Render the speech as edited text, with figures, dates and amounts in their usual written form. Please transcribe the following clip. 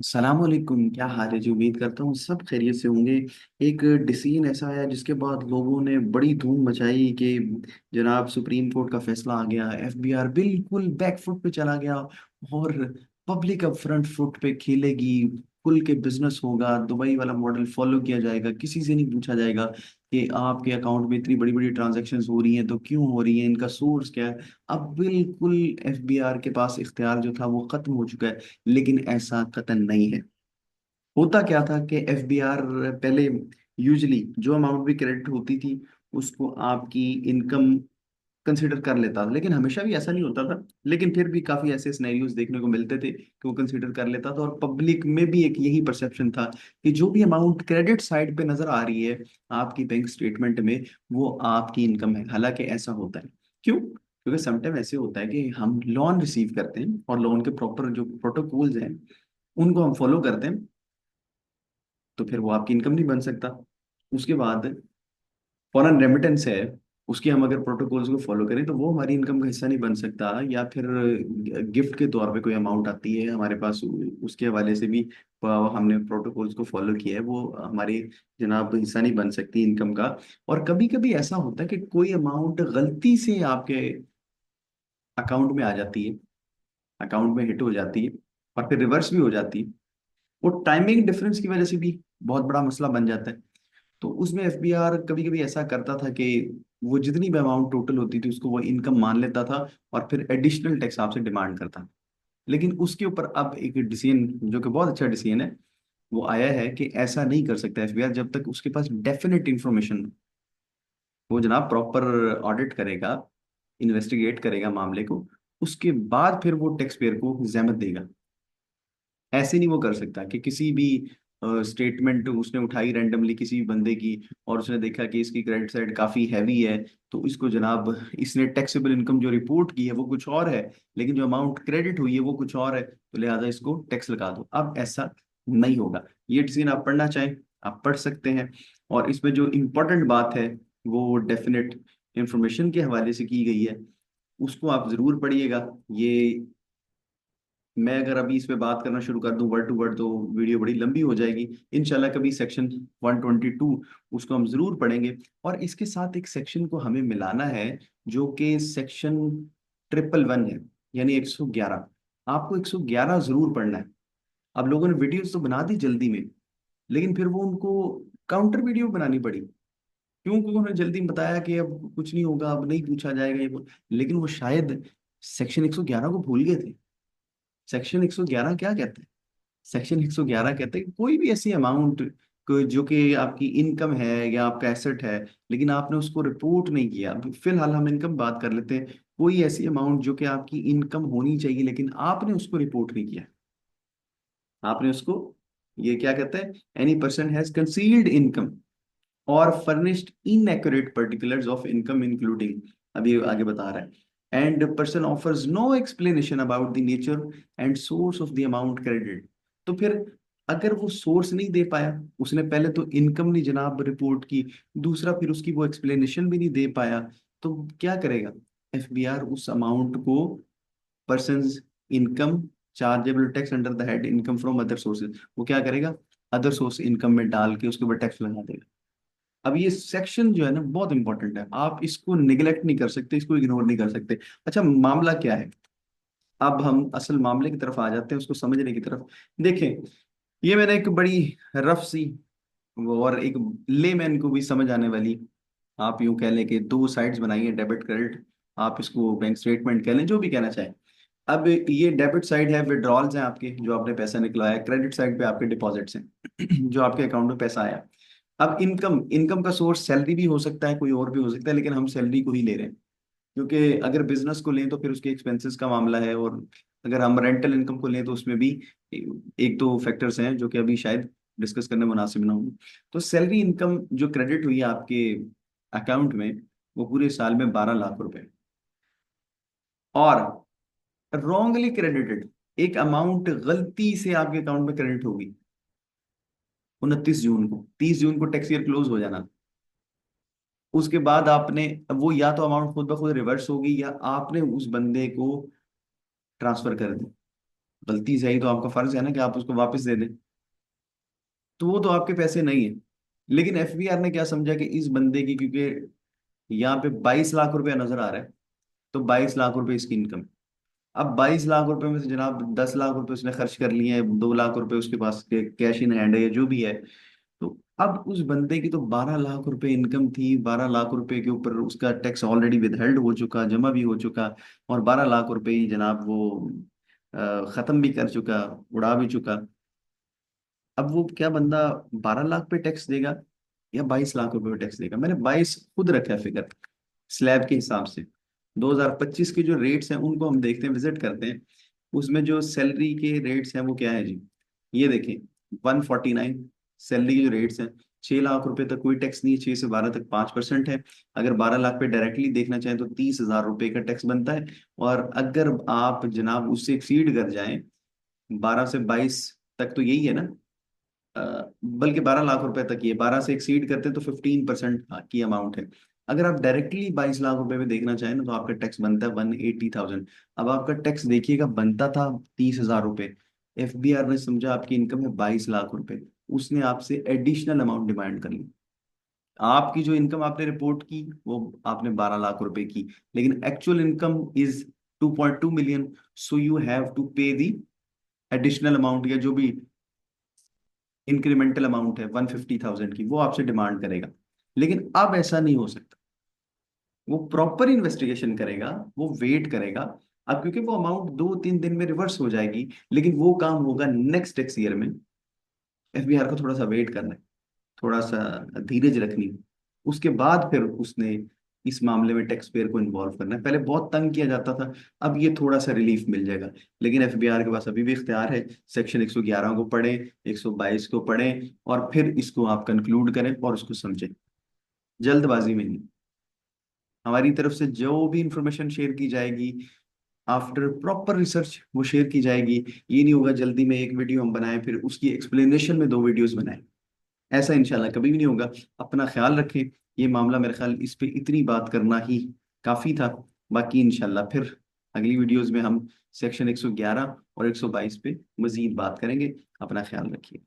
सलामकुम, क्या हाल है जी। उम्मीद करता हूँ सब खैरियत से होंगे। एक डिसीजन ऐसा आया जिसके बाद लोगों ने बड़ी धूम मचाई कि जनाब सुप्रीम कोर्ट का फैसला आ गया, एफबीआर बिल्कुल बैकफुट पे चला गया और पब्लिक अब फ्रंट फुट पे खेलेगी। खुल के बिजनेस होगा, दुबई वाला मॉडल फॉलो किया जाएगा, किसी से नहीं पूछा जाएगा कि आपके अकाउंट में इतनी बड़ी बड़ी ट्रांजैक्शंस हो रही हैं तो क्यों हो रही हैं, इनका सोर्स क्या है। अब बिल्कुल एफबीआर के पास इख्तियार जो था वो खत्म हो चुका है। लेकिन ऐसा कतई नहीं है। होता क्या था कि एफबीआर पहले यूजली जो अमाउंट भी क्रेडिट होती थी उसको आपकी इनकम कंसिडर कर लेता था, लेकिन हमेशा भी ऐसा नहीं होता था। लेकिन फिर भी काफी ऐसे सिनेरियोज देखने को मिलते थे कि वो कंसिडर कर लेता था, और पब्लिक में भी एक यही परसेप्शन था कि जो भी अमाउंट क्रेडिट साइड पे नजर आ रही है आपकी बैंक स्टेटमेंट में, वो आपकी इनकम है। हालांकि ऐसा होता है क्यों? क्योंकि समटाइम ऐसे होता है कि हम लोन रिसीव करते हैं और लोन के प्रॉपर जो प्रोटोकॉल्स हैं उनको हम फॉलो करते हैं, तो फिर वो आपकी इनकम नहीं बन सकता। उसके बाद फॉरेन रेमिटेंस है, उसकी हम अगर प्रोटोकॉल्स को फॉलो करें तो वो हमारी इनकम का हिस्सा नहीं बन सकता। या फिर गिफ्ट के तौर पे कोई अमाउंट आती है हमारे पास, उसके हवाले से भी हमने प्रोटोकॉल्स को फॉलो किया है, वो हमारे जनाब हिस्सा नहीं बन सकती इनकम का। और कभी कभी ऐसा होता है कि कोई अमाउंट गलती से आपके अकाउंट में आ जाती है, अकाउंट में हिट हो जाती है और फिर रिवर्स भी हो जाती है। वो टाइमिंग डिफरेंस की वजह से भी बहुत बड़ा मसला बन जाता है। तो उसमें एफबीआर कभी कभी ऐसा करता था कि वो जितनी भी अमाउंट टोटल होती थी उसको वो इनकम मान लेता था और फिर एडिशनल टैक्स आपसे डिमांड करता। लेकिन उसके ऊपर अब एक डिसीजन, जो कि बहुत अच्छा डिसीजन है, वो आया है कि ऐसा नहीं कर सकता एफबीआर जब तक उसके पास डेफिनेट इंफॉर्मेशन। वो जनाब प्रॉपर ऑडिट करेगा, इन्वेस्टिगेट करेगा मामले को, उसके बाद फिर वो टैक्स पेयर को जहमत देगा। ऐसे नहीं वो कर सकता कि किसी भी स्टेटमेंट उसने उठाई रैंडमली किसी भी बंदे की और उसने देखा कि इसकी क्रेडिट साइड काफी हैवी है, तो इसको जनाब इसने टैक्सेबल इनकम जो रिपोर्ट की है वो कुछ और है, लेकिन जो अमाउंट क्रेडिट हुई है वो कुछ और है, तो लिहाजा इसको टैक्स लगा दो। अब ऐसा नहीं होगा। ये डिसीजन आप पढ़ना चाहें आप पढ़ सकते हैं। और इसमें जो इम्पोर्टेंट बात है वो डेफिनेट इंफॉर्मेशन के हवाले से की गई है, उसको आप जरूर पढ़िएगा। ये मैं अगर अभी इस पे बात करना शुरू कर दूं वर्ड टू वर्ड तो वीडियो बड़ी लंबी हो जाएगी। इंशाल्लाह कभी सेक्शन 122 उसको हम जरूर पढ़ेंगे। और इसके साथ एक सेक्शन को हमें मिलाना है जो कि सेक्शन 111 है, यानी 111। आपको 111 जरूर पढ़ना है। अब लोगों ने वीडियोस तो बना दी जल्दी में, लेकिन फिर वो उनको काउंटर वीडियो बनानी पड़ी। क्यों? क्योंकि उन्होंने जल्दी में बताया कि अब कुछ नहीं होगा, अब नहीं पूछा जाएगा ये लेकिन वो शायद सेक्शन 111 को भूल गए थे। सेक्शन 111 क्या कहता है? सेक्शन 111 कहते हैं कि कोई भी ऐसी अमाउंट जो कि आपकी इनकम है या आपका एसेट है, लेकिन आपने उसको रिपोर्ट नहीं किया। अभी फिलहाल हम इनकम बात कर लेते हैं। कोई ऐसी अमाउंट जो कि आपकी इनकम होनी चाहिए लेकिन आपने उसको रिपोर्ट नहीं किया, आपने उसको, ये क्या कहते हैं, any person has concealed income और furnished inaccurate particulars of income including, अभी आगे बता रहा है, and person offers no explanation about the nature and source of the amount credited। तो फिर अगर वो सोर्स नहीं दे पाया, उसने पहले तो इनकम नहीं जनाब रिपोर्ट की, दूसरा फिर उसकी वो एक्सप्लेनेशन भी नहीं दे पाया, तो क्या करेगा एफबीआर उस अमाउंट को? Persons income chargeable tax under the head income from other sources, वो क्या करेगा? अदर सोर्स इनकम में डाल के उसके ऊपर टैक्स लगा देगा। अब ये सेक्शन जो है ना बहुत इंपॉर्टेंट है, आप इसको निगलेक्ट नहीं कर सकते, इसको इग्नोर नहीं कर सकते। अच्छा, मामला क्या है? अब हम असल मामले की तरफ आ जाते हैं, उसको समझने की तरफ। देखें, ये मैंने एक बड़ी रफ सी और एक लेमैन को भी समझ आने वाली, आप यूं कह लें कि दो साइड्स बनाई है, डेबिट क्रेडिट। आप इसको बैंक स्टेटमेंट कह लें, जो भी कहना चाहें। अब ये डेबिट साइड है, विड्रॉल्स हैं आपके, जो आपने पैसा निकलवाया। क्रेडिट साइड पे आपके डिपॉजिट्स हैं जो आपके अकाउंट में पैसा आया। अब इनकम, इनकम का सोर्स सैलरी भी हो सकता है, कोई और भी हो सकता है, लेकिन हम सैलरी को ही ले रहे हैं क्योंकि अगर बिजनेस को लें तो फिर उसके एक्सपेंसेस का मामला है, और अगर हम रेंटल इनकम को लें तो उसमें भी एक दो फैक्टर्स हैं जो कि अभी शायद डिस्कस करने मुनासिब ना हो। तो सैलरी इनकम जो क्रेडिट हुई है आपके अकाउंट में, वो पूरे साल में 12 लाख रुपए। और रॉन्गली क्रेडिटेड एक अमाउंट गलती से आपके अकाउंट में क्रेडिट होगी 29 जून को, 30 जून को टैक्स ईयर क्लोज हो जाना। उसके बाद आपने वो या तो अमाउंट खुद ब खुद रिवर्स होगी या आपने उस बंदे को ट्रांसफर कर दी। गलती से आई तो आपका फर्ज है ना कि आप उसको वापस दे दें। तो वो तो आपके पैसे नहीं है। लेकिन एफबीआर ने क्या समझा कि इस बंदे की, क्योंकि यहाँ पे 22 लाख रुपया नजर आ रहा है, तो 22 लाख रुपए इसकी इनकम। अब 22 लाख रुपए में से जनाब 10 लाख रुपए उसने खर्च कर लिए हैं, 2 लाख रुपए उसके पास कैश इन हैंड है या जो भी है। तो अब उस बंदे की तो 12 लाख रुपए इनकम थी, 12 लाख रुपए के ऊपर उसका टैक्स ऑलरेडी विदहेल्ड हो चुका, जमा भी हो चुका, और 12 लाख रुपए ही जनाब वो खत्म भी कर चुका, उड़ा भी चुका। अब वो क्या बंदा 12 लाख पे टैक्स देगा या 22 लाख रुपए पे टैक्स देगा? मैंने 22 खुद रखा है फिगर, स्लैब के हिसाब से। 2025 के जो रेट्स हैं उनको हम देखते हैं, विजिट करते हैं। उसमें जो सैलरी के रेट्स हैं वो क्या है जी, ये देखें। 149 सैलरी के जो रेट्स हैं, 6 लाख रुपए तक कोई टैक्स नहीं है, 6 से 12 तक 5% है। अगर 12 लाख पे डायरेक्टली देखना चाहें तो 30,000 रुपए का टैक्स बनता है। और अगर आप जनाब उससे एक्सीड कर जाएं, 12 से 22 तक तो यही है ना, बल्कि 12 लाख रुपए तक, ये 12 से एक्सीड करते हैं तो 15% की अमाउंट है। अगर आप डायरेक्टली 22 लाख रुपए में देखना चाहें ना, तो आपका टैक्स बनता है 180,000। अब आपका टैक्स देखिएगा बनता था 30,000 रुपए। एफबीआर ने समझा आपकी इनकम है 22 लाख रुपए, उसने आपसे एडिशनल अमाउंट डिमांड कर ली। आपकी जो इनकम आपने रिपोर्ट की वो आपने 12 लाख रुपए की, लेकिन actual income is 2.2 million. So you have to pay the additional amount, या जो भी इंक्रीमेंटल अमाउंट है 150,000 की, वो आपसे डिमांड करेगा। लेकिन अब ऐसा नहीं हो सकता। वो प्रॉपर इन्वेस्टिगेशन करेगा, वो वेट करेगा। अब क्योंकि वो अमाउंट 2-3 दिन में रिवर्स हो जाएगी, लेकिन वो काम होगा नेक्स्ट टैक्स ईयर में। एफबीआर को थोड़ा सा वेट करना है, थोड़ा सा धीरज रखनी है। उसके बाद फिर उसने इस मामले में टैक्स पेयर को इन्वॉल्व करना है। पहले बहुत तंग किया जाता था, अब ये थोड़ा सा रिलीफ मिल जाएगा। लेकिन एफबीआर के पास अभी भी इख्तियार है, सेक्शन 111 को पढ़ें, 122 को पढ़ें, और फिर इसको आप कंक्लूड करें और उसको समझें, जल्दबाजी में नहीं। हमारी तरफ से जो भी इंफॉर्मेशन शेयर की जाएगी आफ्टर प्रॉपर रिसर्च वो शेयर की जाएगी। ये नहीं होगा जल्दी में एक वीडियो हम बनाएं फिर उसकी एक्सप्लेनेशन में 2 वीडियोस बनाएं, ऐसा इंशाल्लाह कभी भी नहीं होगा। अपना ख्याल रखें। ये मामला मेरे ख्याल इस पे इतनी बात करना ही काफी था। बाकी इंशाल्लाह फिर अगली वीडियोस में हम सेक्शन 111 और 122 पे मजीद बात करेंगे। अपना ख्याल रखिए।